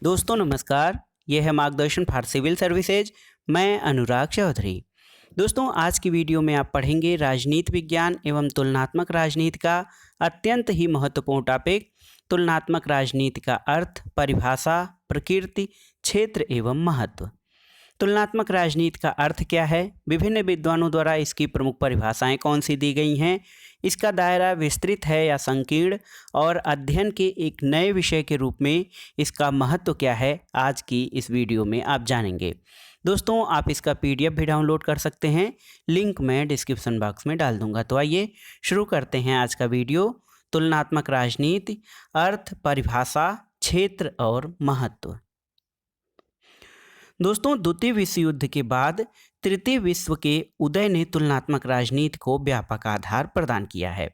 दोस्तों नमस्कार। यह है मार्गदर्शन फॉर सिविल सर्विसेज। मैं अनुराग चौधरी। दोस्तों आज की वीडियो में आप पढ़ेंगे राजनीति विज्ञान एवं तुलनात्मक राजनीति का अत्यंत ही महत्वपूर्ण टॉपिक तुलनात्मक राजनीति का अर्थ, परिभाषा, प्रकृति, क्षेत्र एवं महत्व। तुलनात्मक राजनीति का अर्थ क्या है, विभिन्न विद्वानों द्वारा इसकी प्रमुख परिभाषाएं कौन सी दी गई हैं, इसका दायरा विस्तृत है या संकीर्ण, और अध्ययन के एक नए विषय के रूप में इसका महत्व क्या है, आज की इस वीडियो में आप जानेंगे। दोस्तों आप इसका पीडीएफ भी डाउनलोड कर सकते हैं, लिंक मैं डिस्क्रिप्शन बॉक्स में डाल दूंगा। तो आइए शुरू करते हैं आज का वीडियो। तुलनात्मक राजनीति, अर्थ, परिभाषा, क्षेत्र और महत्व। दोस्तों द्वितीय विश्व युद्ध के बाद तृतीय विश्व के उदय ने तुलनात्मक राजनीति को व्यापक आधार प्रदान किया है।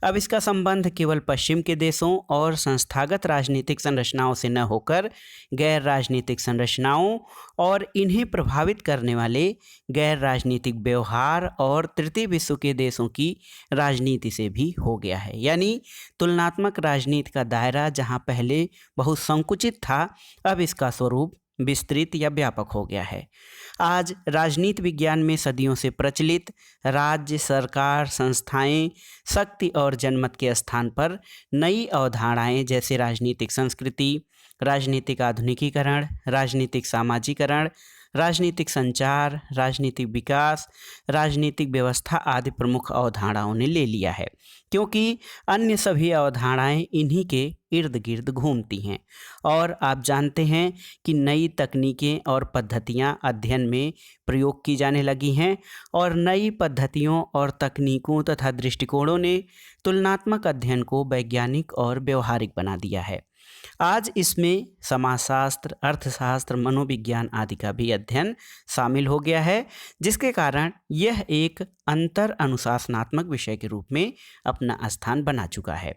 अब इसका संबंध केवल पश्चिम के देशों और संस्थागत राजनीतिक संरचनाओं से न होकर गैर राजनीतिक संरचनाओं और इन्हें प्रभावित करने वाले गैर राजनीतिक व्यवहार और तृतीय विश्व के देशों की राजनीति से भी हो गया है। यानी तुलनात्मक राजनीति का दायरा जहां पहले बहुत संकुचित था, अब इसका स्वरूप विस्तृत या व्यापक हो गया है। आज राजनीति विज्ञान में सदियों से प्रचलित राज्य, सरकार, संस्थाएं, शक्ति और जनमत के स्थान पर नई अवधारणाएं जैसे राजनीतिक संस्कृति, राजनीतिक आधुनिकीकरण, राजनीतिक सामाजिकरण, राजनीतिक संचार, राजनीतिक विकास, राजनीतिक व्यवस्था आदि प्रमुख अवधारणाओं ने ले लिया है, क्योंकि अन्य सभी अवधारणाएं इन्हीं के इर्द गिर्द घूमती हैं। और आप जानते हैं कि नई तकनीकें और पद्धतियां अध्ययन में प्रयोग की जाने लगी हैं, और नई पद्धतियों और तकनीकों तथा दृष्टिकोणों ने तुलनात्मक अध्ययन को वैज्ञानिक और व्यवहारिक बना दिया है। आज इसमें समाजशास्त्र, अर्थशास्त्र, मनोविज्ञान आदि का भी अध्ययन शामिल हो गया है, जिसके कारण यह एक अंतर अनुशासनात्मक विषय के रूप में अपना स्थान बना चुका है।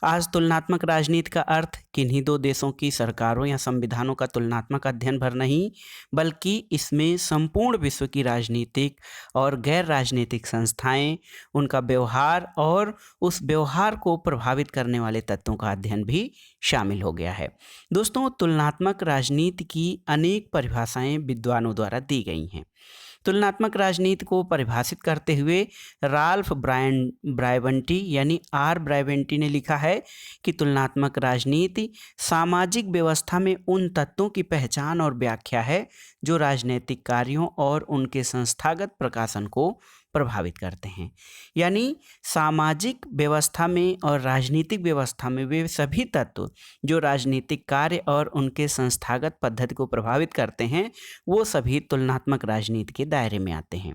आज तुलनात्मक राजनीति का अर्थ किन्हीं दो देशों की सरकारों या संविधानों का तुलनात्मक अध्ययन भर नहीं, बल्कि इसमें संपूर्ण विश्व की राजनीतिक और गैर राजनीतिक संस्थाएं, उनका व्यवहार और उस व्यवहार को प्रभावित करने वाले तत्वों का अध्ययन भी शामिल हो गया है। दोस्तों तुलनात्मक राजनीति की अनेक परिभाषाएं विद्वानों द्वारा दी गई हैं। तुलनात्मक राजनीति को परिभाषित करते हुए राल्फ ब्रायबंटी यानी आर ब्रायबंटी ने लिखा है कि तुलनात्मक राजनीति सामाजिक व्यवस्था में उन तत्वों की पहचान और व्याख्या है जो राजनीतिक कार्यों और उनके संस्थागत प्रकाशन को प्रभावित करते हैं। यानी सामाजिक व्यवस्था में और राजनीतिक व्यवस्था में वे सभी तत्व जो राजनीतिक कार्य और उनके संस्थागत पद्धति को प्रभावित करते हैं, वो सभी तुलनात्मक राजनीति के दायरे में आते हैं।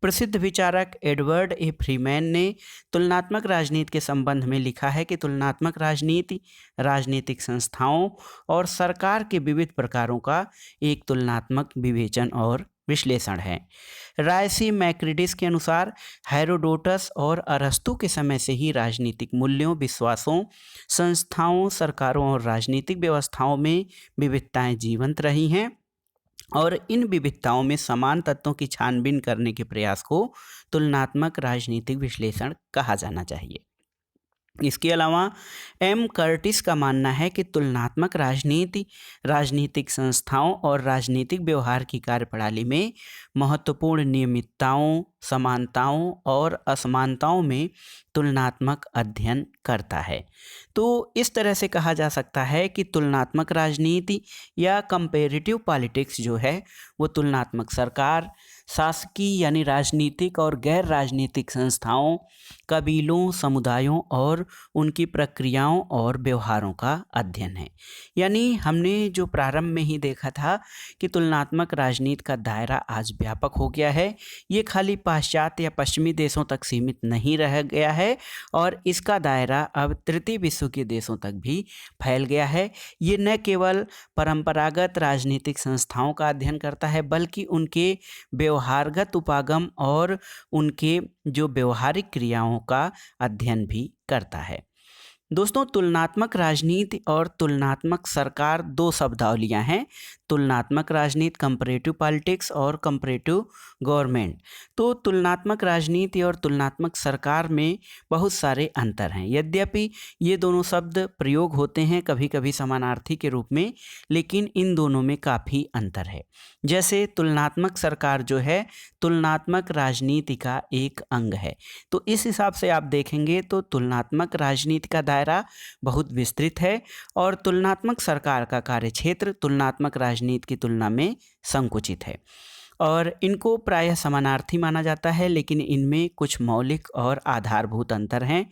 प्रसिद्ध विचारक एडवर्ड ए फ्रीमैन ने तुलनात्मक राजनीति के संबंध में लिखा है कि तुलनात्मक राजनीति राजनीतिक संस्थाओं और सरकार के विविध प्रकारों का एक तुलनात्मक विवेचन और विश्लेषण है। रायसी मैक्रिडिस के अनुसार हेरोडोटस और अरस्तु के समय से ही राजनीतिक मूल्यों, विश्वासों, संस्थाओं, सरकारों और राजनीतिक व्यवस्थाओं में विविधताएं जीवंत रही हैं, और इन विविधताओं में समान तत्वों की छानबीन करने के प्रयास को तुलनात्मक राजनीतिक विश्लेषण कहा जाना चाहिए। इसके अलावा एम कर्टिस का मानना है कि तुलनात्मक राजनीति राजनीतिक संस्थाओं और राजनीतिक व्यवहार की कार्यप्रणाली में महत्वपूर्ण नियमितताओं, समानताओं और असमानताओं में तुलनात्मक अध्ययन करता है। तो इस तरह से कहा जा सकता है कि तुलनात्मक राजनीति या कंपेरेटिव पॉलिटिक्स जो है वो तुलनात्मक सरकार, शासकीय यानी राजनीतिक और गैर राजनीतिक संस्थाओं, कबीलों, समुदायों और उनकी प्रक्रियाओं और व्यवहारों का अध्ययन है। यानी हमने जो प्रारंभ में ही देखा था कि तुलनात्मक राजनीति का दायरा आज व्यापक हो गया है, ये खाली पाश्चात्य या पश्चिमी देशों तक सीमित नहीं रह गया है, और इसका दायरा अब तृतीय विश्व के देशों तक भी फैल गया है। ये न केवल परंपरागत राजनीतिक संस्थाओं का अध्ययन करता है, बल्कि उनके व्यवहारगत उपागम और उनके जो व्यवहारिक क्रियाओं का अध्ययन भी करता है। दोस्तों, तुलनात्मक राजनीति और तुलनात्मक सरकार दो शब्दावलियां हैं। तुलनात्मक राजनीति कंपैरेटिव पॉलिटिक्स और कंपैरेटिव गवर्नमेंट। तो तुलनात्मक राजनीति और तुलनात्मक सरकार में बहुत सारे अंतर हैं। यद्यपि ये दोनों शब्द प्रयोग होते हैं कभी कभी समानार्थी के रूप में, लेकिन इन दोनों में काफ़ी अंतर है। जैसे तुलनात्मक सरकार जो है तुलनात्मक राजनीति का एक अंग है। तो इस हिसाब से आप देखेंगे तो तुलनात्मक राजनीति का दायरा बहुत विस्तृत है और तुलनात्मक सरकार का कार्यक्षेत्र तुलनात्मक राजनीति की तुलना में संकुचित है और इनको प्रायः समानार्थी माना जाता है, लेकिन इनमें कुछ मौलिक और आधारभूत अंतर हैं।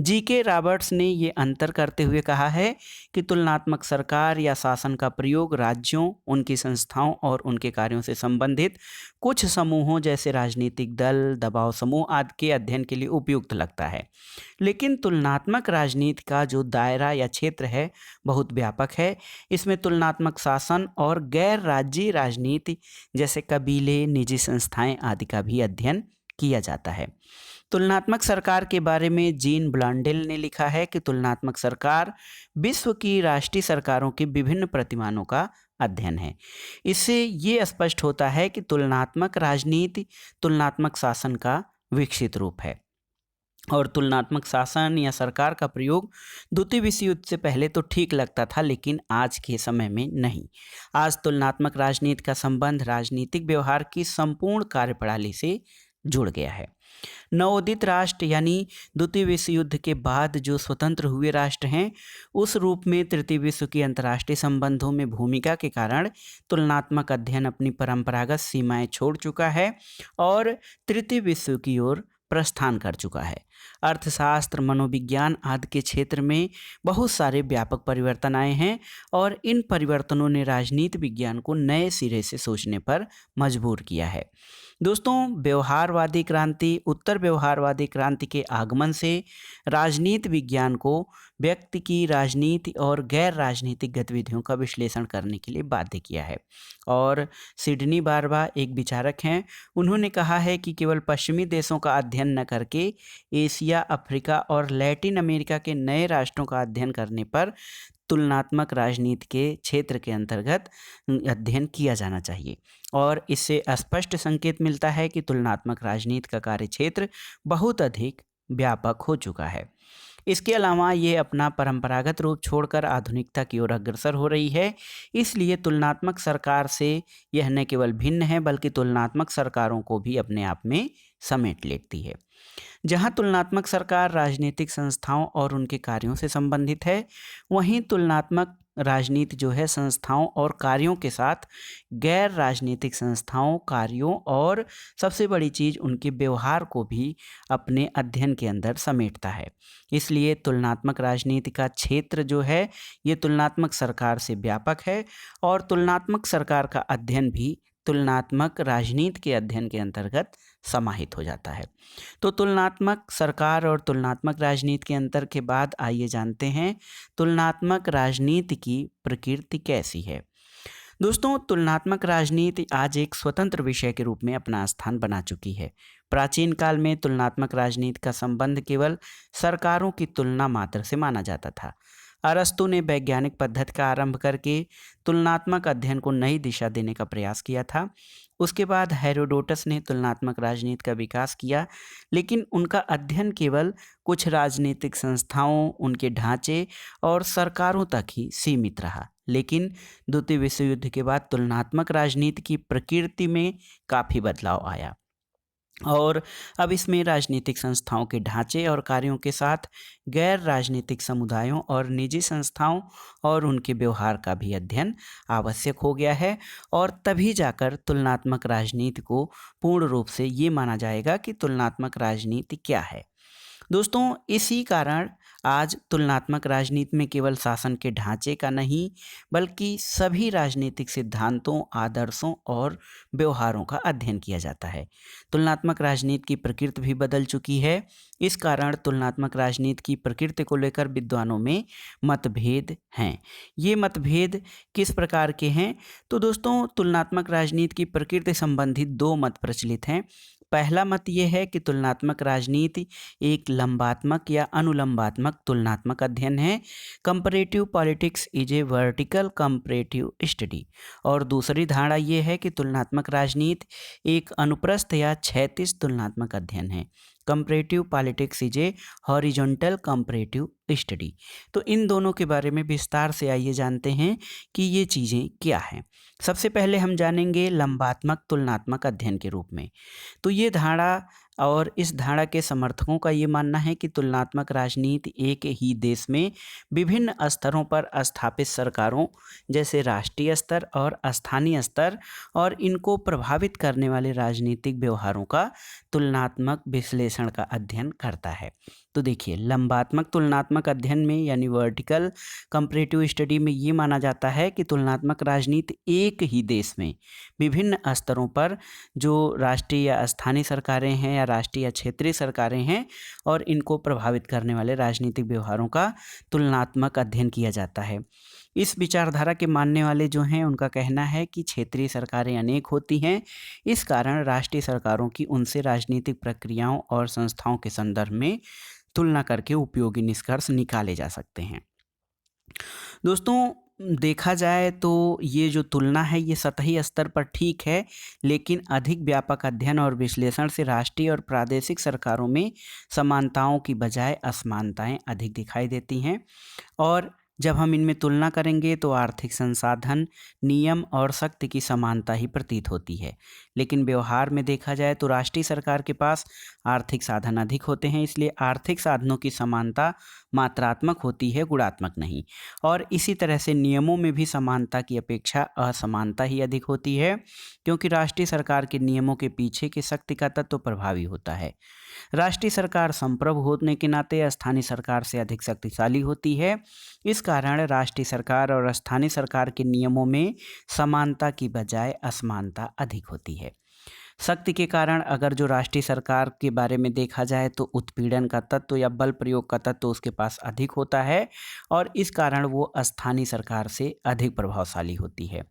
जी.के. रॉबर्ट्स ने ये अंतर करते हुए कहा है कि तुलनात्मक सरकार या शासन का प्रयोग राज्यों, उनकी संस्थाओं और उनके कार्यों से संबंधित कुछ समूहों जैसे राजनीतिक दल, दबाव समूह आदि के अध्ययन के लिए उपयुक्त लगता है। लेकिन तुलनात्मक राजनीति का जो दायरा या क्षेत्र है बहुत व्यापक है। इसमें तुलनात्मक शासन और गैर राज्यीय राजनीति जैसे कबीले, निजी संस्थाएं आदि का भी अध्ययन किया जाता है। तुलनात्मक सरकार के बारे में जीन ब्लॉन्डेल ने लिखा है कि तुलनात्मक सरकार विश्व की राष्ट्रीय सरकारों के विभिन्न प्रतिमानों का अध्ययन है। इससे ये स्पष्ट होता है कि तुलनात्मक राजनीति तुलनात्मक शासन का विकसित रूप है और तुलनात्मक शासन या सरकार का प्रयोग द्वितीय विश्व युद्ध से पहले तो ठीक लगता था, लेकिन आज के समय में नहीं। आज तुलनात्मक राजनीति का संबंध राजनीतिक व्यवहार की संपूर्ण कार्यप्रणाली से जुड़ गया है। नवोदित राष्ट्र यानी द्वितीय विश्व युद्ध के बाद जो स्वतंत्र हुए राष्ट्र हैं, उस रूप में तृतीय विश्व की अंतर्राष्ट्रीय संबंधों में भूमिका के कारण तुलनात्मक अध्ययन अपनी परंपरागत सीमाएं छोड़ चुका है और तृतीय विश्व की ओर प्रस्थान कर चुका है। अर्थशास्त्र, मनोविज्ञान आदि के क्षेत्र में बहुत सारे व्यापक परिवर्तन आए हैं और इन परिवर्तनों ने राजनीति विज्ञान को नए सिरे से सोचने पर मजबूर किया है। दोस्तों, व्यवहारवादी क्रांति, उत्तर व्यवहारवादी क्रांति के आगमन से राजनीति विज्ञान को व्यक्ति की राजनीति और गैर राजनीतिक गतिविधियों का विश्लेषण करने के लिए बाध्य किया है। और सिडनी बार्बा एक विचारक हैं, उन्होंने कहा है कि केवल पश्चिमी देशों का अध्ययन न करके एशिया, अफ्रीका और लैटिन अमेरिका के नए राष्ट्रों का अध्ययन करने पर तुलनात्मक राजनीति के क्षेत्र के अंतर्गत अध्ययन किया जाना चाहिए और इससे स्पष्ट संकेत मिलता है कि तुलनात्मक राजनीति का कार्यक्षेत्र बहुत अधिक व्यापक हो चुका है। इसके अलावा ये अपना परंपरागत रूप छोड़कर आधुनिकता की ओर अग्रसर हो रही है। इसलिए तुलनात्मक सरकार से यह न केवल भिन्न है बल्कि तुलनात्मक सरकारों को भी अपने आप में समेट लेती है। जहां तुलनात्मक सरकार राजनीतिक संस्थाओं और उनके कार्यों से संबंधित है, वहीं तुलनात्मक राजनीति जो है संस्थाओं और कार्यों के साथ गैर राजनीतिक संस्थाओं, कार्यों और सबसे बड़ी चीज़ उनके व्यवहार को भी अपने अध्ययन के अंदर समेटता है। इसलिए तुलनात्मक राजनीति का क्षेत्र जो है ये तुलनात्मक सरकार से व्यापक है और तुलनात्मक सरकार का अध्ययन भी तुलनात्मक राजनीति के अध्ययन के अंतर्गत समाहित हो जाता है। तो तुलनात्मक सरकार और तुलनात्मक राजनीति के अंतर के बाद आइए जानते हैं तुलनात्मक राजनीति की प्रकृति कैसी है। दोस्तों, तुलनात्मक राजनीति आज एक स्वतंत्र विषय के रूप में अपना स्थान बना चुकी है। प्राचीन काल में तुलनात्मक राजनीति का संबंध केवल सरकारों की तुलना मात्र से माना जाता था। अरस्तु ने वैज्ञानिक पद्धति का आरंभ करके तुलनात्मक अध्ययन को नई दिशा देने का प्रयास किया था। उसके बाद हेरोडोटस ने तुलनात्मक राजनीति का विकास किया, लेकिन उनका अध्ययन केवल कुछ राजनीतिक संस्थाओं, उनके ढांचे और सरकारों तक ही सीमित रहा। लेकिन द्वितीय विश्व युद्ध के बाद तुलनात्मक राजनीति की प्रकृति में काफ़ी बदलाव आया और अब इसमें राजनीतिक संस्थाओं के ढांचे और कार्यों के साथ गैर राजनीतिक समुदायों और निजी संस्थाओं और उनके व्यवहार का भी अध्ययन आवश्यक हो गया है और तभी जाकर तुलनात्मक राजनीति को पूर्ण रूप से ये माना जाएगा कि तुलनात्मक राजनीति क्या है। दोस्तों, इसी कारण आज तुलनात्मक राजनीति में केवल शासन के ढांचे का नहीं बल्कि सभी राजनीतिक सिद्धांतों, आदर्शों और व्यवहारों का अध्ययन किया जाता है। तुलनात्मक राजनीति की प्रकृति भी बदल चुकी है। इस कारण तुलनात्मक राजनीति की प्रकृति को लेकर विद्वानों में मतभेद हैं। ये मतभेद किस प्रकार के हैं? तो दोस्तों, तुलनात्मक राजनीति की प्रकृति संबंधित दो मत प्रचलित हैं। पहला मत ये है कि तुलनात्मक राजनीति एक लंबात्मक या अनुलंबात्मक तुलनात्मक अध्ययन है। Comparative politics is a vertical comparative study. और दूसरी धारणा ये है कि तुलनात्मक राजनीति एक अनुप्रस्थ या क्षैतिज तुलनात्मक अध्ययन है। Comparative politics is a horizontal comparative study. तो इन दोनों के बारे में विस्तार से आइए जानते हैं कि ये चीज़ें क्या हैं। सबसे पहले हम जानेंगे लंबात्मक तुलनात्मक अध्ययन के रूप में। तो ये धारणा और इस धारणा के समर्थकों का ये मानना है कि तुलनात्मक राजनीति एक ही देश में विभिन्न स्तरों पर स्थापित सरकारों जैसे राष्ट्रीय स्तर और स्थानीय स्तर और इनको प्रभावित करने वाले राजनीतिक व्यवहारों का तुलनात्मक विश्लेषण का अध्ययन करता है। तो देखिए, लंबात्मक तुलनात्मक अध्ययन में यानी वर्टिकल कंपैरेटिव स्टडी में ये माना जाता है कि तुलनात्मक राजनीति एक ही देश में विभिन्न स्तरों पर जो राष्ट्रीय या स्थानीय सरकारें हैं या राष्ट्रीय या क्षेत्रीय सरकारें हैं और इनको प्रभावित करने वाले राजनीतिक व्यवहारों का तुलनात्मक अध्ययन किया जाता है। इस विचारधारा के मानने वाले जो हैं उनका कहना है कि क्षेत्रीय सरकारें अनेक होती हैं, इस कारण राष्ट्रीय सरकारों की उनसे राजनीतिक प्रक्रियाओं और संस्थाओं के संदर्भ में तुलना करके उपयोगी निष्कर्ष निकाले जा सकते हैं। दोस्तों, देखा जाए तो ये जो तुलना है ये सतही स्तर पर ठीक है, लेकिन अधिक व्यापक अध्ययन और विश्लेषण से राष्ट्रीय और प्रादेशिक सरकारों में समानताओं की बजाय असमानताएं अधिक दिखाई देती हैं। और जब हम इनमें तुलना करेंगे तो आर्थिक संसाधन, नियम और शक्ति की समानता ही प्रतीत होती है। लेकिन व्यवहार में देखा जाए तो राष्ट्रीय सरकार के पास आर्थिक साधन अधिक होते हैं, इसलिए आर्थिक साधनों की समानता मात्रात्मक होती है, गुणात्मक नहीं। और इसी तरह से नियमों में भी समानता की अपेक्षा असमानता ही अधिक होती है, क्योंकि राष्ट्रीय सरकार के नियमों के पीछे के शक्ति का तत्व प्रभावी होता है। राष्ट्रीय सरकार संप्रभु होने के नाते स्थानीय सरकार से अधिक शक्तिशाली होती है। इस कारण राष्ट्रीय सरकार और स्थानीय सरकार के नियमों में समानता की बजाय असमानता अधिक होती है। शक्ति के कारण अगर जो राष्ट्रीय सरकार के बारे में देखा जाए तो उत्पीड़न का तत्व या बल प्रयोग का तत्व उसके पास अधिक होता है और इस कारण वो स्थानीय सरकार से अधिक प्रभावशाली होती है।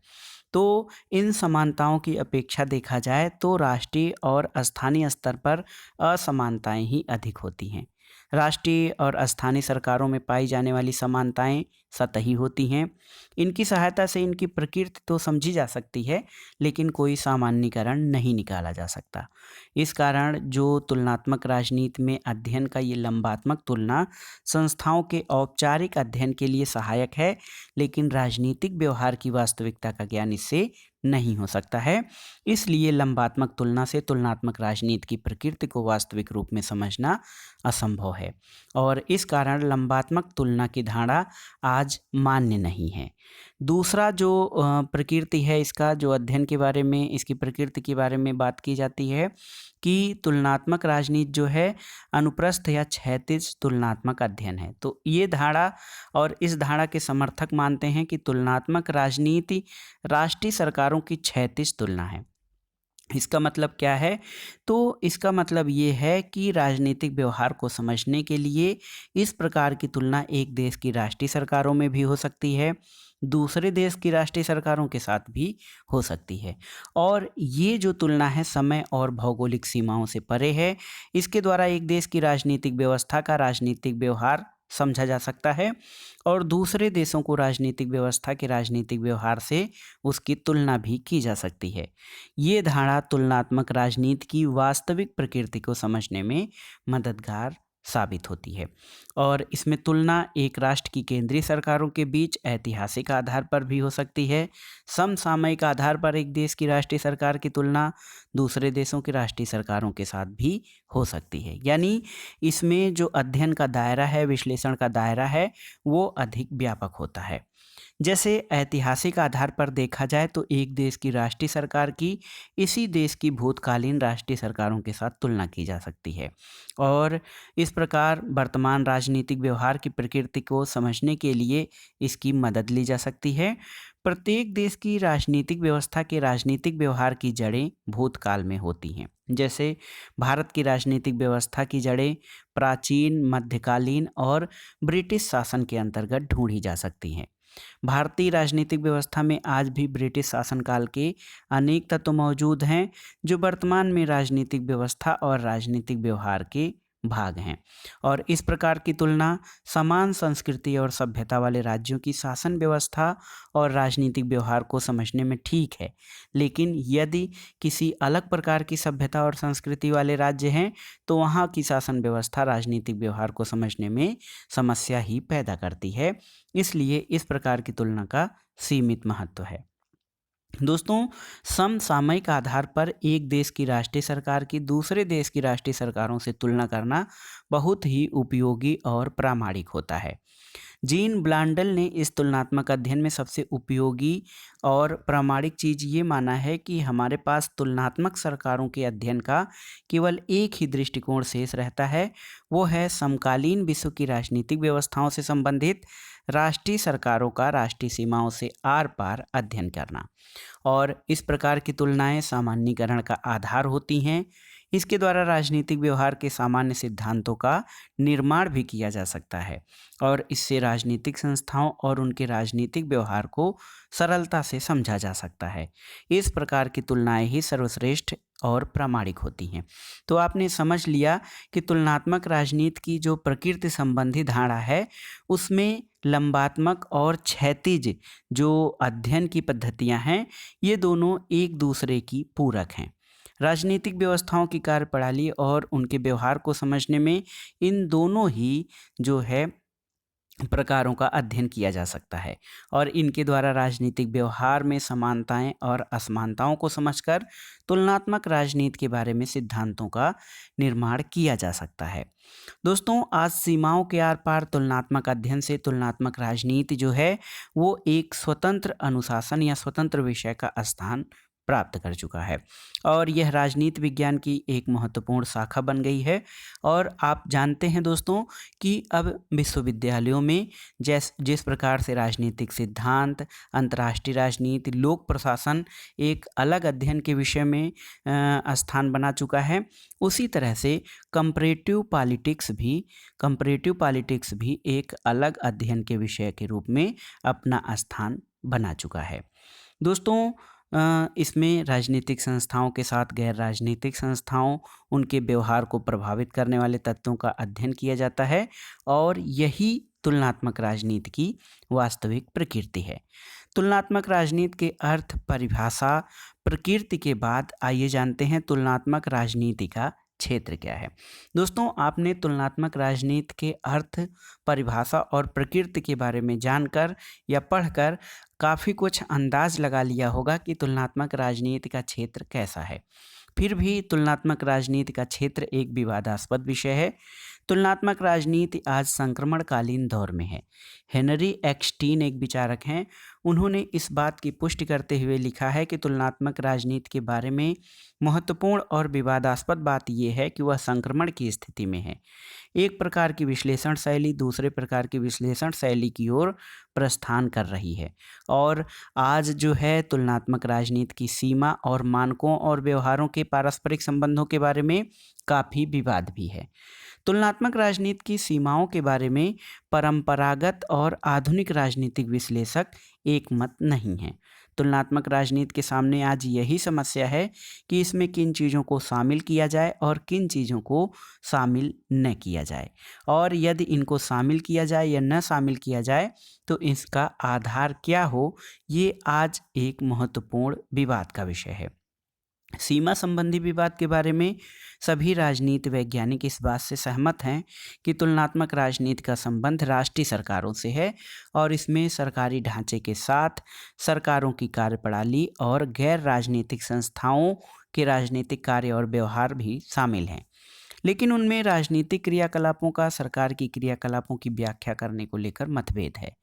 तो इन समानताओं की अपेक्षा देखा जाए तो राष्ट्रीय और स्थानीय स्तर पर असमानताएं ही अधिक होती हैं। राष्ट्रीय और स्थानीय सरकारों में पाई जाने वाली समानताएं सतही होती हैं। इनकी सहायता से इनकी प्रकृति तो समझी जा सकती है, लेकिन कोई सामान्यीकरण नहीं निकाला जा सकता। इस कारण जो तुलनात्मक राजनीति में अध्ययन का ये लंबात्मक तुलना संस्थाओं के औपचारिक अध्ययन के लिए सहायक है, लेकिन राजनीतिक व्यवहार की वास्तविकता का ज्ञान इससे नहीं हो सकता है। इसलिए लंबात्मक तुलना से तुलनात्मक राजनीति की प्रकृति को वास्तविक रूप में समझना असंभव है और इस कारण लंबात्मक तुलना की धारणा आज मान्य नहीं है। दूसरा जो प्रकृति है इसका, जो अध्ययन के बारे में, इसकी प्रकृति के बारे में बात की जाती है कि तुलनात्मक राजनीति जो है अनुप्रस्थ या क्षैतिज तुलनात्मक अध्ययन है। तो ये धारणा और इस धारणा के समर्थक मानते हैं कि तुलनात्मक राजनीति राष्ट्रीय सरकारों की क्षैतिज तुलना है। इसका मतलब क्या है? तो इसका मतलब ये है कि राजनीतिक व्यवहार को समझने के लिए इस प्रकार की तुलना एक देश की राष्ट्रीय सरकारों में भी हो सकती है, दूसरे देश की राष्ट्रीय सरकारों के साथ भी हो सकती है और ये जो तुलना है समय और भौगोलिक सीमाओं से परे है। इसके द्वारा एक देश की राजनीतिक व्यवस्था का राजनीतिक व्यवहार समझा जा सकता है और दूसरे देशों को राजनीतिक व्यवस्था के राजनीतिक व्यवहार से उसकी तुलना भी की जा सकती है। ये धारणा तुलनात्मक राजनीति की वास्तविक प्रकृति को समझने में मददगार साबित होती है और इसमें तुलना एक राष्ट्र की केंद्रीय सरकारों के बीच ऐतिहासिक आधार पर भी हो सकती है। समसामयिक आधार पर एक देश की राष्ट्रीय सरकार की तुलना दूसरे देशों की राष्ट्रीय सरकारों के साथ भी हो सकती है। यानी इसमें जो अध्ययन का दायरा है, विश्लेषण का दायरा है, वो अधिक व्यापक होता है। जैसे ऐतिहासिक आधार पर देखा जाए तो एक देश की राष्ट्रीय सरकार की इसी देश की भूतकालीन राष्ट्रीय सरकारों के साथ तुलना की जा सकती है और इस प्रकार वर्तमान राजनीतिक व्यवहार की प्रकृति को समझने के लिए इसकी मदद ली जा सकती है। प्रत्येक देश की राजनीतिक व्यवस्था के राजनीतिक व्यवहार की जड़ें भूतकाल में होती हैं। जैसे भारत की राजनीतिक व्यवस्था की जड़ें प्राचीन, मध्यकालीन और ब्रिटिश शासन के अंतर्गत ढूंढी जा सकती हैं। भारतीय राजनीतिक व्यवस्था में आज भी ब्रिटिश शासनकाल के अनेक तत्व मौजूद हैं जो वर्तमान में राजनीतिक व्यवस्था और राजनीतिक व्यवहार के भाग हैं, और इस प्रकार की तुलना समान संस्कृति और सभ्यता वाले राज्यों की शासन व्यवस्था और राजनीतिक व्यवहार को समझने में ठीक है। लेकिन यदि किसी अलग प्रकार की सभ्यता और संस्कृति वाले राज्य हैं तो वहाँ की शासन व्यवस्था राजनीतिक व्यवहार को समझने में समस्या ही पैदा करती है। इसलिए इस प्रकार की तुलना का सीमित महत्व है। दोस्तों, समसामयिक आधार पर एक देश की राष्ट्रीय सरकार की दूसरे देश की राष्ट्रीय सरकारों से तुलना करना बहुत ही उपयोगी और प्रामाणिक होता है। जीन ब्लांडल ने इस तुलनात्मक अध्ययन में सबसे उपयोगी और प्रामाणिक चीज़ ये माना है कि हमारे पास तुलनात्मक सरकारों के अध्ययन का केवल एक ही दृष्टिकोण शेष रहता है, वो है समकालीन विश्व की राजनीतिक व्यवस्थाओं से संबंधित राष्ट्रीय सरकारों का राष्ट्रीय सीमाओं से आर पार अध्ययन करना। और इस प्रकार की तुलनाएं सामान्यीकरण का आधार होती हैं। इसके द्वारा राजनीतिक व्यवहार के सामान्य सिद्धांतों का निर्माण भी किया जा सकता है और इससे राजनीतिक संस्थाओं और उनके राजनीतिक व्यवहार को सरलता से समझा जा सकता है। इस प्रकार की तुलनाएं ही सर्वश्रेष्ठ और प्रामाणिक होती हैं। तो आपने समझ लिया कि तुलनात्मक राजनीति की जो प्रकृति संबंधी धारणा है उसमें लंबात्मक और क्षैतिज जो अध्ययन की पद्धतियां हैं ये दोनों एक दूसरे की पूरक हैं। राजनीतिक व्यवस्थाओं की कार्यप्रणाली और उनके व्यवहार को समझने में इन दोनों ही जो है प्रकारों का अध्ययन किया जा सकता है और इनके द्वारा राजनीतिक व्यवहार में समानताएं और असमानताओं को समझकर तुलनात्मक राजनीति के बारे में सिद्धांतों का निर्माण किया जा सकता है। दोस्तों, आज सीमाओं के आर पार तुलनात्मक अध्ययन से तुलनात्मक राजनीति जो है वो एक स्वतंत्र अनुशासन या स्वतंत्र विषय का स्थान प्राप्त कर चुका है और यह राजनीति विज्ञान की एक महत्वपूर्ण शाखा बन गई है। और आप जानते हैं दोस्तों कि अब विश्वविद्यालयों में जिस प्रकार से राजनीतिक सिद्धांत, अंतर्राष्ट्रीय राजनीति, लोक प्रशासन एक अलग अध्ययन के विषय में स्थान बना चुका है, उसी तरह से कंपैरेटिव पॉलिटिक्स भी एक अलग अध्ययन के विषय के रूप में अपना स्थान बना चुका है। दोस्तों, इसमें राजनीतिक संस्थाओं के साथ गैर राजनीतिक संस्थाओं, उनके व्यवहार को प्रभावित करने वाले तत्वों का अध्ययन किया जाता है और यही तुलनात्मक राजनीति की वास्तविक प्रकृति है। तुलनात्मक राजनीति के अर्थ, परिभाषा, प्रकृति के बाद आइए जानते हैं तुलनात्मक राजनीति का क्षेत्र क्या है। दोस्तों, आपने तुलनात्मक राजनीति के अर्थ, परिभाषा और प्रकृति के बारे में जानकर या पढ़कर काफ़ी कुछ अंदाज लगा लिया होगा कि तुलनात्मक राजनीति का क्षेत्र कैसा है। फिर भी तुलनात्मक राजनीति का क्षेत्र एक विवादास्पद विषय है। तुलनात्मक राजनीति आज संक्रमणकालीन दौर में है। हेनरी एक्सटीन एक विचारक हैं, उन्होंने इस बात की पुष्टि करते हुए लिखा है कि तुलनात्मक राजनीति के बारे में महत्वपूर्ण और विवादास्पद बात यह है कि वह संक्रमण की स्थिति में है। एक प्रकार की विश्लेषण शैली दूसरे प्रकार की विश्लेषण शैली की ओर प्रस्थान कर रही है और आज जो है तुलनात्मक राजनीति की सीमा और मानकों और व्यवहारों के पारस्परिक संबंधों के बारे में काफ़ी विवाद भी है। तुलनात्मक राजनीति की सीमाओं के बारे में परंपरागत और आधुनिक राजनीतिक विश्लेषक एक मत नहीं हैं। तुलनात्मक राजनीति के सामने आज यही समस्या है कि इसमें किन चीज़ों को शामिल किया जाए और किन चीज़ों को शामिल न किया जाए, और यदि इनको शामिल किया जाए या न शामिल किया जाए तो इसका आधार क्या हो, ये आज एक महत्वपूर्ण विवाद का विषय है। सीमा संबंधी विवाद के बारे में सभी राजनीति वैज्ञानिक इस बात से सहमत हैं कि तुलनात्मक राजनीति का संबंध राष्ट्रीय सरकारों से है और इसमें सरकारी ढांचे के साथ सरकारों की कार्यप्रणाली और गैर राजनीतिक संस्थाओं के राजनीतिक कार्य और व्यवहार भी शामिल हैं। लेकिन उनमें राजनीतिक क्रियाकलापों का सरकार की क्रियाकलापों की व्याख्या करने को लेकर मतभेद है।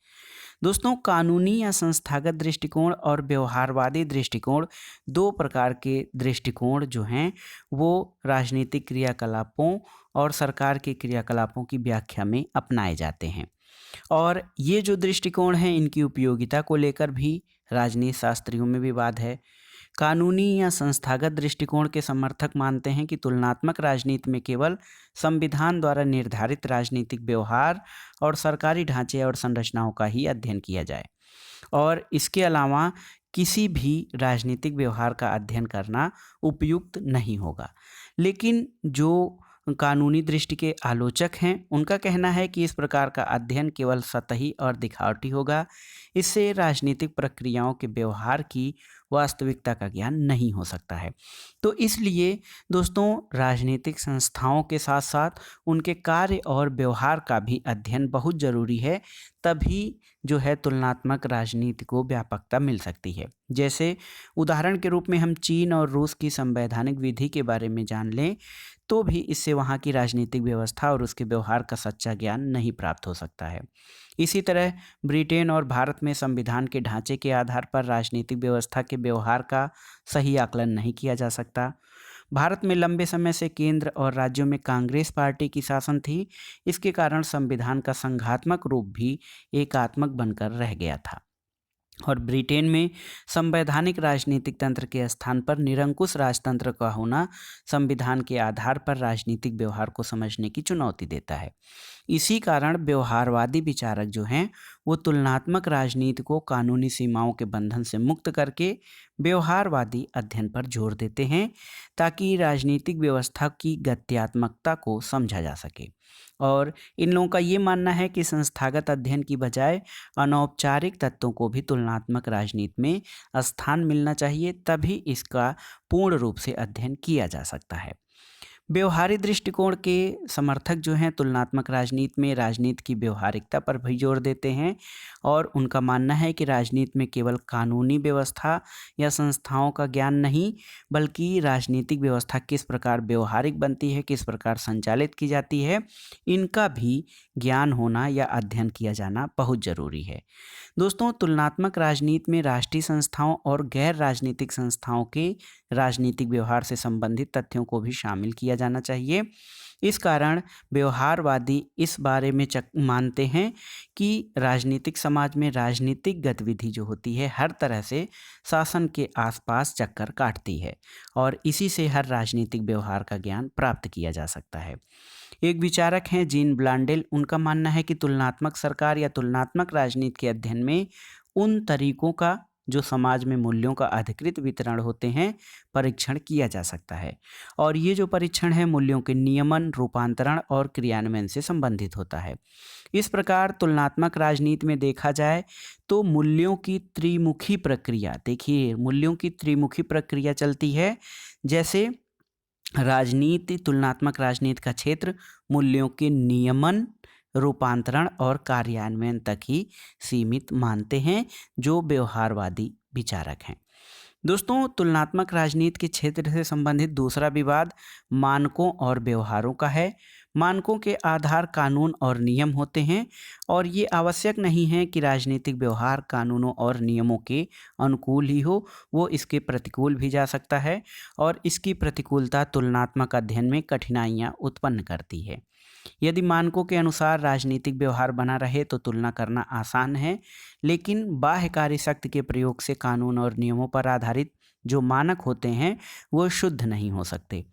दोस्तों, कानूनी या संस्थागत दृष्टिकोण और व्यवहारवादी दृष्टिकोण, दो प्रकार के दृष्टिकोण जो हैं वो राजनीतिक क्रियाकलापों और सरकार के क्रियाकलापों की व्याख्या में अपनाए जाते हैं और ये जो दृष्टिकोण हैं इनकी उपयोगिता को लेकर भी राजनीति शास्त्रियों में विवाद है। कानूनी या संस्थागत दृष्टिकोण के समर्थक मानते हैं कि तुलनात्मक राजनीति में केवल संविधान द्वारा निर्धारित राजनीतिक व्यवहार और सरकारी ढांचे और संरचनाओं का ही अध्ययन किया जाए। और इसके अलावा किसी भी राजनीतिक व्यवहार का अध्ययन करना उपयुक्त नहीं होगा। लेकिन जो कानूनी दृष्टि के आलोचक हैं, उनका कहना है कि इस प्रकार का अध्ययन केवल सतही और दिखावटी होगा। इससे राजनीतिक प्रक्रियाओं के व्यवहार की वास्तविकता का ज्ञान नहीं हो सकता है। तो इसलिए दोस्तों, राजनीतिक संस्थाओं के साथ साथ उनके कार्य और व्यवहार का भी अध्ययन बहुत ज़रूरी है। तभी जो है तुलनात्मक राजनीति को व्यापकता मिल सकती है। जैसे उदाहरण के रूप में हम चीन और रूस की संवैधानिक विधि के बारे में जान लें, तो भी इससे वहाँ की राजनीतिक व्यवस्था और उसके व्यवहार का सच्चा ज्ञान नहीं प्राप्त हो सकता है। इसी तरह ब्रिटेन और भारत में संविधान के ढांचे के आधार पर राजनीतिक व्यवस्था के व्यवहार का सही आकलन नहीं किया जा सकता। भारत में लंबे समय से केंद्र और राज्यों में कांग्रेस पार्टी की शासन थी। इसके कारण संविधान का संघात्मक रूप भी एकात्मक बनकर रह गया था। और ब्रिटेन में संवैधानिक राजनीतिक तंत्र के स्थान पर निरंकुश राजतंत्र का होना संविधान के आधार पर राजनीतिक व्यवहार को समझने की चुनौती देता है। इसी कारण व्यवहारवादी विचारक जो हैं, वो तुलनात्मक राजनीति को कानूनी सीमाओं के बंधन से मुक्त करके व्यवहारवादी अध्ययन पर जोर देते हैं, ताकि राजनीतिक व्यवस्था की गत्यात्मकता को समझा जा सके। और इन लोगों का ये मानना है कि संस्थागत अध्ययन की बजाय अनौपचारिक तत्वों को भी तुलनात्मक राजनीति में स्थान मिलना चाहिए, तभी इसका पूर्ण रूप से अध्ययन किया जा सकता है। व्यवहारिक दृष्टिकोण के समर्थक जो हैं, तुलनात्मक राजनीति में राजनीति की व्यवहारिकता पर भी जोर देते हैं और उनका मानना है कि राजनीति में केवल कानूनी व्यवस्था या संस्थाओं का ज्ञान नहीं, बल्कि राजनीतिक व्यवस्था किस प्रकार व्यवहारिक बनती है, किस प्रकार संचालित की जाती है, इनका भी ज्ञान होना या अध्ययन किया जाना बहुत ज़रूरी है। दोस्तों, तुलनात्मक राजनीति में राष्ट्रीय संस्थाओं और गैर राजनीतिक संस्थाओं के राजनीतिक व्यवहार से संबंधित तथ्यों को भी शामिल किया जाना चाहिए। इस कारण व्यवहारवादी इस बारे में मानते हैं कि राजनीतिक समाज में राजनीतिक गतिविधि जो होती है, हर तरह से शासन के आसपास चक्कर काटती है और इसी से हर राजनीतिक व्यवहार का ज्ञान प्राप्त किया जा सकता है। एक विचारक हैं जीन ब्लांडेल, उनका मानना है कि तुलनात्मक सरकार या तुलनात्मक राजनीति के अध्ययन में उन तरीकों का जो समाज में मूल्यों का अधिकृत वितरण होते हैं, परीक्षण किया जा सकता है। और ये जो परीक्षण है मूल्यों के नियमन, रूपांतरण और क्रियान्वयन से संबंधित होता है। इस प्रकार तुलनात्मक राजनीति में देखा जाए तो मूल्यों की त्रिमुखी प्रक्रिया, देखिए मूल्यों की त्रिमुखी प्रक्रिया चलती है। जैसे राजनीति, तुलनात्मक राजनीति का क्षेत्र मूल्यों के नियमन, रूपांतरण और कार्यान्वयन तक ही सीमित मानते हैं जो व्यवहारवादी विचारक हैं। दोस्तों, तुलनात्मक राजनीति के क्षेत्र से संबंधित दूसरा विवाद मानकों और व्यवहारों का है। मानकों के आधार कानून और नियम होते हैं और ये आवश्यक नहीं है कि राजनीतिक व्यवहार कानूनों और नियमों के अनुकूल ही हो, वो इसके प्रतिकूल भी जा सकता है और इसकी प्रतिकूलता तुलनात्मक अध्ययन में कठिनाइयाँ उत्पन्न करती है। यदि मानकों के अनुसार राजनीतिक व्यवहार बना रहे तो तुलना करना आसान है, लेकिन बाह्यकारी शक्ति के प्रयोग से कानून और नियमों पर आधारित जो मानक होते हैं वो शुद्ध नहीं हो सकते।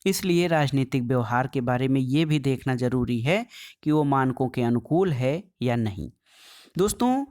इसलिए राजनीतिक व्यवहार के बारे में ये भी देखना जरूरी है कि वो मानकों के अनुकूल है या नहीं। दोस्तों,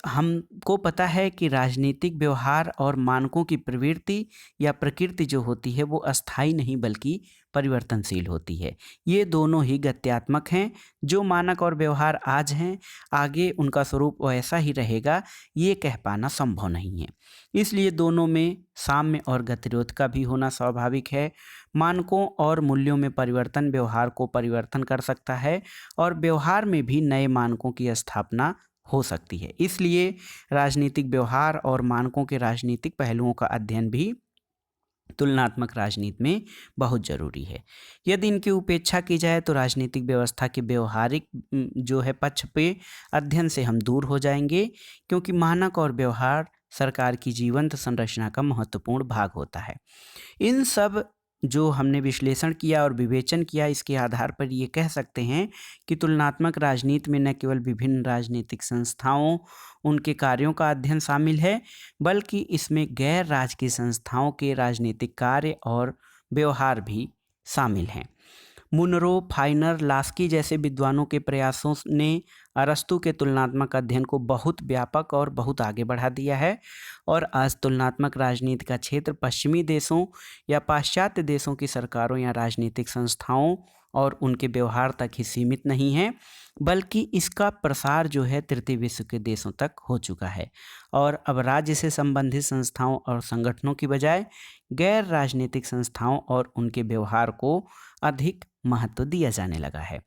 हमको पता है कि राजनीतिक व्यवहार और मानकों की प्रवृत्ति या प्रकृति जो होती है वो अस्थायी नहीं बल्कि परिवर्तनशील होती है। ये दोनों ही गत्यात्मक हैं। जो मानक और व्यवहार आज हैं, आगे उनका स्वरूप वैसा ही रहेगा, ये कह पाना संभव नहीं है। इसलिए दोनों में साम्य और गतिरोध का भी होना स्वाभाविक है। मानकों और मूल्यों में परिवर्तन व्यवहार को परिवर्तन कर सकता है और व्यवहार में भी नए मानकों की स्थापना हो सकती है। इसलिए राजनीतिक व्यवहार और मानकों के राजनीतिक पहलुओं का अध्ययन भी तुलनात्मक राजनीति में बहुत जरूरी है। यदि इनकी उपेक्षा की जाए तो राजनीतिक व्यवस्था के व्यवहारिक जो है पक्ष पे अध्ययन से हम दूर हो जाएंगे, क्योंकि मानक और व्यवहार सरकार की जीवंत संरचना का महत्वपूर्ण भाग होता है। इन सब जो हमने विश्लेषण किया और विवेचन किया, इसके आधार पर ये कह सकते हैं कि तुलनात्मक राजनीति में न केवल विभिन्न राजनीतिक संस्थाओं, उनके कार्यों का अध्ययन शामिल है, बल्कि इसमें गैर राजकीय संस्थाओं के राजनीतिक कार्य और व्यवहार भी शामिल हैं। मुनरो, फाइनर, लास्की जैसे विद्वानों के प्रयासों ने अरस्तु के तुलनात्मक अध्ययन को बहुत व्यापक और बहुत आगे बढ़ा दिया है। और आज तुलनात्मक राजनीति का क्षेत्र पश्चिमी देशों या पाश्चात्य देशों की सरकारों या राजनीतिक संस्थाओं और उनके व्यवहार तक ही सीमित नहीं है, बल्कि इसका प्रसार जो है तृतीय विश्व के देशों तक हो चुका है। और अब राज्य से संबंधित संस्थाओं और संगठनों की बजाय गैर राजनीतिक संस्थाओं और उनके व्यवहार को अधिक महत्व दिया जाने लगा है।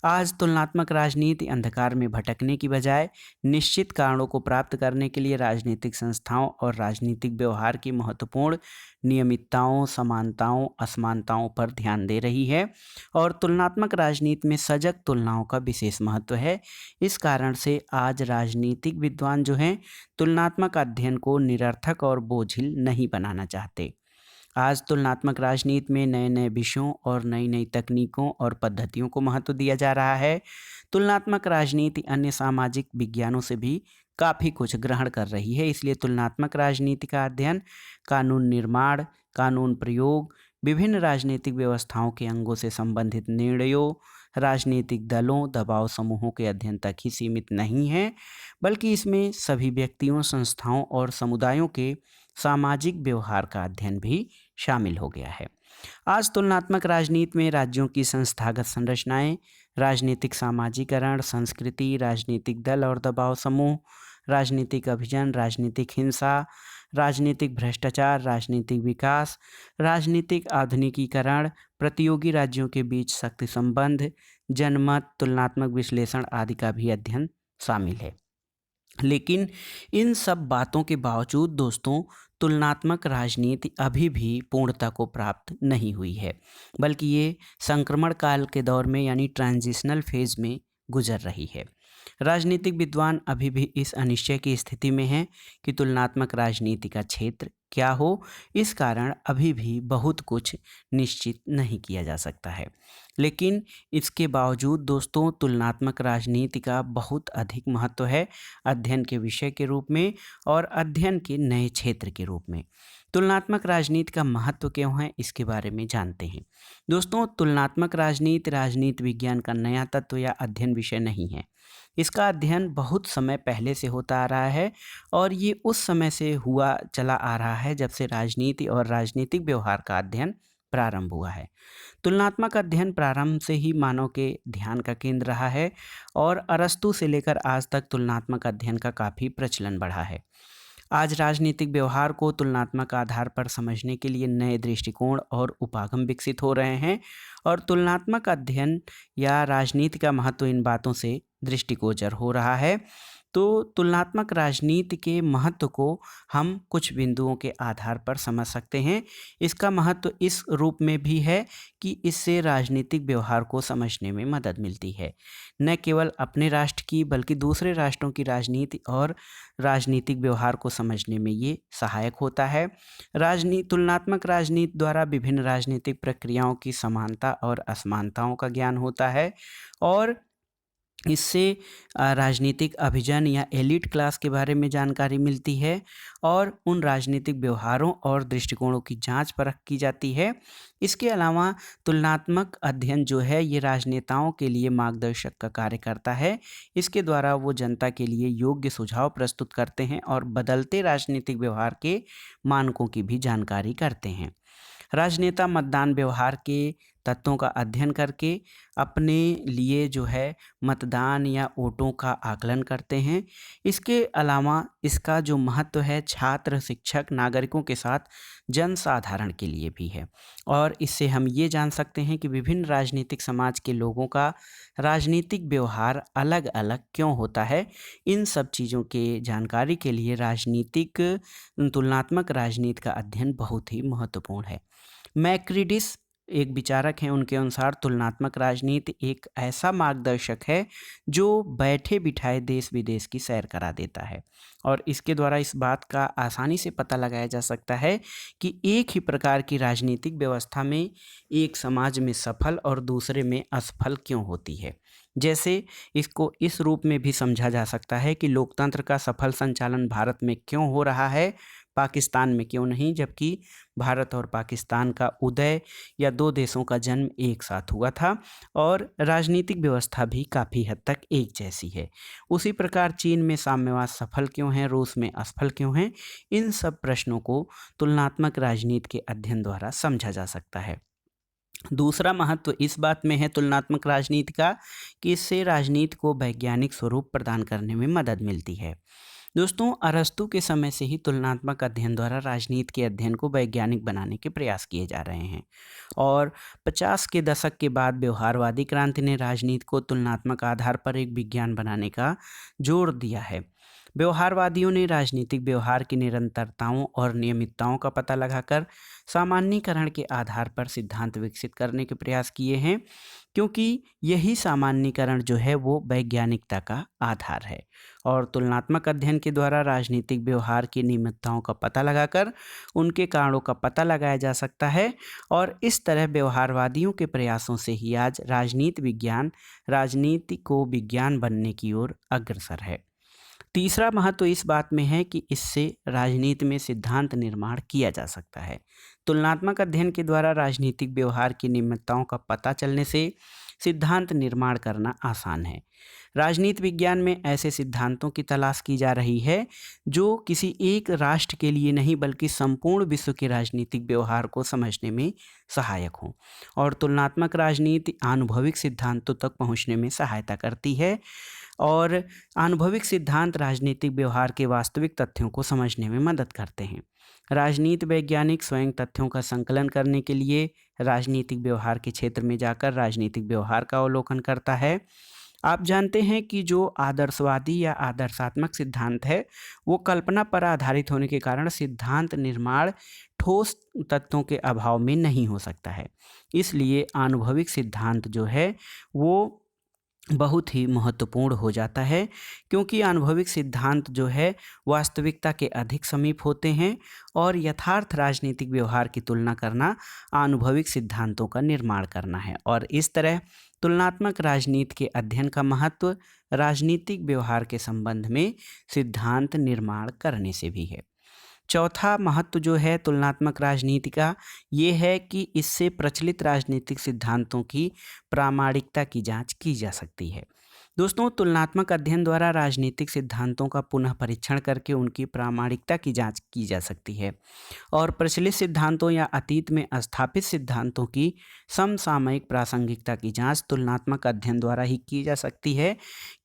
आज तुलनात्मक राजनीति अंधकार में भटकने की बजाय निश्चित कारणों को प्राप्त करने के लिए राजनीतिक संस्थाओं और राजनीतिक व्यवहार की महत्वपूर्ण नियमितताओं, समानताओं, असमानताओं पर ध्यान दे रही है। और तुलनात्मक राजनीति में सजग तुलनाओं का विशेष महत्व है। इस कारण से आज राजनीतिक विद्वान जो हैं तुलनात्मक अध्ययन को निरर्थक और बोझिल नहीं बनाना चाहते। आज तुलनात्मक राजनीति में नए नए विषयों और नई नई तकनीकों और पद्धतियों को महत्व दिया जा रहा है। तुलनात्मक राजनीति अन्य सामाजिक विज्ञानों से भी काफ़ी कुछ ग्रहण कर रही है। इसलिए तुलनात्मक राजनीति का अध्ययन कानून निर्माण, कानून प्रयोग, विभिन्न राजनीतिक व्यवस्थाओं के अंगों से संबंधित निर्णयों, राजनीतिक दलों, दबाव समूहों के अध्ययन तक ही सीमित नहीं है, बल्कि इसमें सभी व्यक्तियों, संस्थाओं और समुदायों के सामाजिक व्यवहार का अध्ययन भी शामिल हो गया है। आज तुलनात्मक राजनीति में राज्यों की संस्थागत संरचनाएं, राजनीतिक सामाजिकरण, संस्कृति, राजनीतिक दल और दबाव समूह, राजनीतिक अभिजन, राजनीतिक हिंसा, राजनीतिक भ्रष्टाचार, राजनीतिक विकास, राजनीतिक आधुनिकीकरण, प्रतियोगी राज्यों के बीच शक्ति संबंध, जनमत, तुलनात्मक विश्लेषण आदि का भी अध्ययन शामिल है। लेकिन इन सब बातों के बावजूद दोस्तों, तुलनात्मक राजनीति अभी भी पूर्णता को प्राप्त नहीं हुई है, बल्कि ये संक्रमण काल के दौर में यानी ट्रांजिशनल फेज में गुजर रही है। राजनीतिक विद्वान अभी भी इस अनिश्चय की स्थिति में हैं कि तुलनात्मक राजनीति का क्षेत्र क्या हो। इस कारण अभी भी बहुत कुछ निश्चित नहीं किया जा सकता है। लेकिन इसके बावजूद दोस्तों, तुलनात्मक राजनीति का बहुत अधिक महत्व है अध्ययन के विषय के रूप में और अध्ययन के नए क्षेत्र के रूप में। तुलनात्मक राजनीति का महत्व क्यों है, इसके बारे में जानते हैं। दोस्तों, तुलनात्मक राजनीति राजनीति विज्ञान का नया तत्व या अध्ययन विषय नहीं है। इसका अध्ययन बहुत समय पहले से होता आ रहा है और ये उस समय से हुआ चला आ रहा है जब से राजनीति और राजनीतिक व्यवहार का अध्ययन प्रारंभ हुआ है। तुलनात्मक अध्ययन प्रारंभ से ही मानव के ध्यान का केंद्र रहा है और अरस्तु से लेकर आज तक तुलनात्मक अध्ययन का काफ़ी प्रचलन बढ़ा है। आज राजनीतिक व्यवहार को तुलनात्मक आधार पर समझने के लिए नए दृष्टिकोण और उपागम विकसित हो रहे हैं और तुलनात्मक अध्ययन या राजनीति का महत्व इन बातों से दृष्टिगोचर हो रहा है। तो तुलनात्मक राजनीति के महत्व को हम कुछ बिंदुओं के आधार पर समझ सकते हैं। इसका महत्व इस रूप में भी है कि इससे राजनीतिक व्यवहार को समझने में मदद मिलती है, न केवल अपने राष्ट्र की बल्कि दूसरे राष्ट्रों की राजनीति और राजनीतिक व्यवहार को समझने में ये सहायक होता है। तुलनात्मक राजनीति द्वारा विभिन्न राजनीतिक प्रक्रियाओं की समानता और असमानताओं का ज्ञान होता है और इससे राजनीतिक अभिजन या एलिट क्लास के बारे में जानकारी मिलती है और उन राजनीतिक व्यवहारों और दृष्टिकोणों की जांच परख की जाती है। इसके अलावा तुलनात्मक अध्ययन जो है ये राजनेताओं के लिए मार्गदर्शक का कार्य करता है। इसके द्वारा वो जनता के लिए योग्य सुझाव प्रस्तुत करते हैं और बदलते राजनीतिक व्यवहार के मानकों की भी जानकारी करते हैं। राजनेता मतदान व्यवहार के तत्वों का अध्ययन करके अपने लिए जो है मतदान या वोटों का आकलन करते हैं। इसके अलावा इसका जो महत्व है छात्र, शिक्षक, नागरिकों के साथ जनसाधारण के लिए भी है और इससे हम ये जान सकते हैं कि विभिन्न राजनीतिक समाज के लोगों का राजनीतिक व्यवहार अलग अलग क्यों होता है। इन सब चीज़ों के जानकारी के लिए तुलनात्मक राजनीति का अध्ययन बहुत ही महत्वपूर्ण है। मैक्रिडिस एक विचारक हैं, उनके अनुसार तुलनात्मक राजनीति एक ऐसा मार्गदर्शक है जो बैठे बिठाए देश विदेश की सैर करा देता है और इसके द्वारा इस बात का आसानी से पता लगाया जा सकता है कि एक ही प्रकार की राजनीतिक व्यवस्था में एक समाज में सफल और दूसरे में असफल क्यों होती है। जैसे इसको इस रूप में भी समझा जा सकता है कि लोकतंत्र का सफल संचालन भारत में क्यों हो रहा है पाकिस्तान में क्यों नहीं, जबकि भारत और पाकिस्तान का उदय या दो देशों का जन्म एक साथ हुआ था और राजनीतिक व्यवस्था भी काफ़ी हद तक एक जैसी है। उसी प्रकार चीन में साम्यवाद सफल क्यों है, रूस में असफल क्यों है, इन सब प्रश्नों को तुलनात्मक राजनीति के अध्ययन द्वारा समझा जा सकता है। दूसरा महत्व इस बात में है तुलनात्मक राजनीति का कि इससे राजनीति को वैज्ञानिक स्वरूप प्रदान करने में मदद मिलती है। दोस्तों, अरस्तु के समय से ही तुलनात्मक अध्ययन द्वारा राजनीति के अध्ययन को वैज्ञानिक बनाने के प्रयास किए जा रहे हैं और 50 के दशक के बाद व्यवहारवादी क्रांति ने राजनीति को तुलनात्मक आधार पर एक विज्ञान बनाने का जोर दिया है। व्यवहारवादियों ने राजनीतिक व्यवहार की निरंतरताओं और नियमितताओं का पता लगाकर सामान्यीकरण के आधार पर सिद्धांत विकसित करने के प्रयास किए हैं, क्योंकि यही सामान्यीकरण जो है वो वैज्ञानिकता का आधार है। और तुलनात्मक अध्ययन के द्वारा राजनीतिक व्यवहार की नियमितताओं का पता लगाकर उनके कारणों का पता लगाया जा सकता है और इस तरह व्यवहारवादियों के प्रयासों से ही आज राजनीति विज्ञान राजनीति को विज्ञान बनने की ओर अग्रसर है। तीसरा महत्व इस बात में है कि इससे राजनीति में सिद्धांत निर्माण किया जा सकता है। तुलनात्मक अध्ययन के द्वारा राजनीतिक व्यवहार की नियमितताओं का पता चलने से सिद्धांत निर्माण करना आसान है। राजनीति विज्ञान में ऐसे सिद्धांतों की तलाश की जा रही है जो किसी एक राष्ट्र के लिए नहीं बल्कि संपूर्ण विश्व के राजनीतिक व्यवहार को समझने में सहायक हों और तुलनात्मक राजनीति अनुभविक सिद्धांतों तक पहुंचने में सहायता करती है और अनुभविक सिद्धांत राजनीतिक व्यवहार के वास्तविक तथ्यों को समझने में मदद करते हैं। राजनीति वैज्ञानिक स्वयं तथ्यों का संकलन करने के लिए राजनीतिक व्यवहार के क्षेत्र में जाकर राजनीतिक व्यवहार का अवलोकन करता है। आप जानते हैं कि जो आदर्शवादी या आदर्शात्मक सिद्धांत है वो कल्पना पर आधारित होने के कारण सिद्धांत निर्माण ठोस तथ्यों के अभाव में नहीं हो सकता है। इसलिए अनुभविक सिद्धांत जो है वो बहुत ही महत्वपूर्ण हो जाता है, क्योंकि अनुभविक सिद्धांत जो है वास्तविकता के अधिक समीप होते हैं और यथार्थ राजनीतिक व्यवहार की तुलना करना अनुभविक सिद्धांतों का निर्माण करना है और इस तरह तुलनात्मक राजनीति के अध्ययन का महत्व राजनीतिक व्यवहार के संबंध में सिद्धांत निर्माण करने से भी है। चौथा महत्व जो है तुलनात्मक राजनीति का ये है कि इससे प्रचलित राजनीतिक सिद्धांतों की प्रामाणिकता की जांच की जा सकती है। दोस्तों, तुलनात्मक अध्ययन द्वारा राजनीतिक सिद्धांतों का पुनः परीक्षण करके उनकी प्रामाणिकता की जांच की जा सकती है और प्रचलित सिद्धांतों या अतीत में स्थापित सिद्धांतों की समसामयिक प्रासंगिकता की जांच तुलनात्मक अध्ययन द्वारा ही की जा सकती है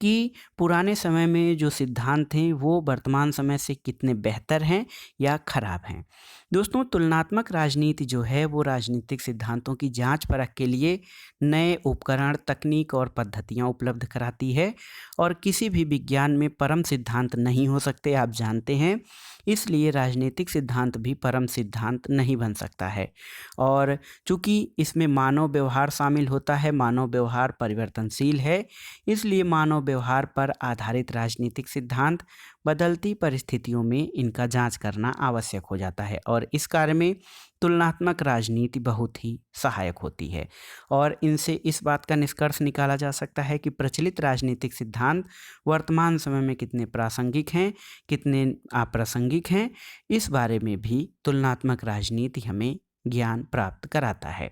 कि पुराने समय में जो सिद्धांत हैं वो वर्तमान समय से कितने बेहतर हैं या खराब हैं। दोस्तों, तुलनात्मक राजनीति जो है वो राजनीतिक सिद्धांतों की जांच परख के लिए नए उपकरण, तकनीक और पद्धतियां उपलब्ध कराती है और किसी भी विज्ञान में परम सिद्धांत नहीं हो सकते, आप जानते हैं। इसलिए राजनीतिक सिद्धांत भी परम सिद्धांत नहीं बन सकता है और चूंकि इसमें मानव व्यवहार शामिल होता है, मानव व्यवहार परिवर्तनशील है, इसलिए मानव व्यवहार पर आधारित राजनीतिक सिद्धांत बदलती परिस्थितियों में इनका जांच करना आवश्यक हो जाता है और इस कार्य में तुलनात्मक राजनीति बहुत ही सहायक होती है और इनसे इस बात का निष्कर्ष निकाला जा सकता है कि प्रचलित राजनीतिक सिद्धांत वर्तमान समय में कितने प्रासंगिक हैं, कितने अप्रासंगिक हैं, इस बारे में भी तुलनात्मक राजनीति हमें ज्ञान प्राप्त कराता है।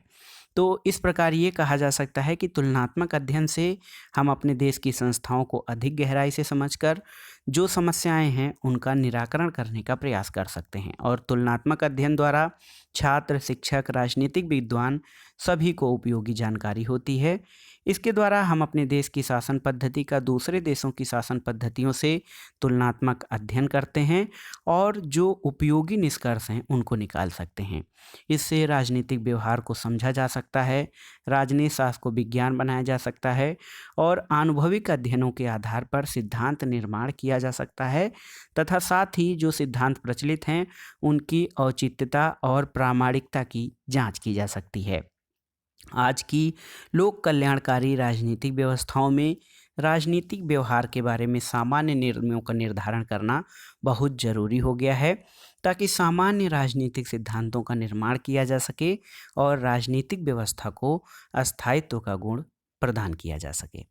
तो इस प्रकार ये कहा जा सकता है कि तुलनात्मक अध्ययन से हम अपने देश की संस्थाओं को अधिक गहराई से समझकर जो समस्याएं हैं उनका निराकरण करने का प्रयास कर सकते हैं और तुलनात्मक अध्ययन द्वारा छात्र, शिक्षक, राजनीतिक विद्वान सभी को उपयोगी जानकारी होती है। इसके द्वारा हम अपने देश की शासन पद्धति का दूसरे देशों की शासन पद्धतियों से तुलनात्मक अध्ययन करते हैं और जो उपयोगी निष्कर्ष हैं उनको निकाल सकते हैं। इससे राजनीतिक व्यवहार को समझा जा सकता है, राजनीति शास्त्र को विज्ञान बनाया जा सकता है और आनुभविक अध्ययनों के आधार पर सिद्धांत निर्माण किया जा सकता है तथा साथ ही जो सिद्धांत प्रचलित हैं उनकी औचित्यता और प्रामाणिकता की जांच की जा सकती है। आज की लोक कल्याणकारी राजनीतिक व्यवस्थाओं में राजनीतिक व्यवहार के बारे में सामान्य निर्णयों का निर्धारण करना बहुत जरूरी हो गया है ताकि सामान्य राजनीतिक सिद्धांतों का निर्माण किया जा सके और राजनीतिक व्यवस्था को स्थायित्व का गुण प्रदान किया जा सके।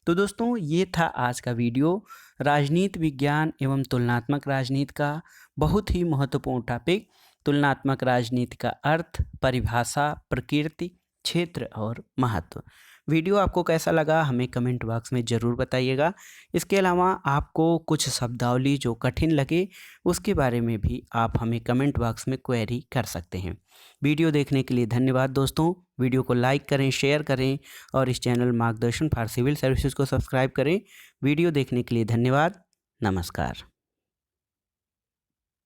तो दोस्तों ये था आज का वीडियो, राजनीति विज्ञान एवं तुलनात्मक राजनीति का बहुत ही महत्वपूर्ण टॉपिक, तुलनात्मक राजनीति का अर्थ, परिभाषा, प्रकृति, क्षेत्र और महत्व। वीडियो आपको कैसा लगा हमें कमेंट बॉक्स में ज़रूर बताइएगा। इसके अलावा आपको कुछ शब्दावली जो कठिन लगे उसके बारे में भी आप हमें कमेंट बॉक्स में क्वेरी कर सकते हैं। वीडियो देखने के लिए धन्यवाद दोस्तों। वीडियो को लाइक करें, शेयर करें और इस चैनल मार्गदर्शन फॉर सिविल सर्विसेज को सब्सक्राइब करें। वीडियो देखने के लिए धन्यवाद। नमस्कार।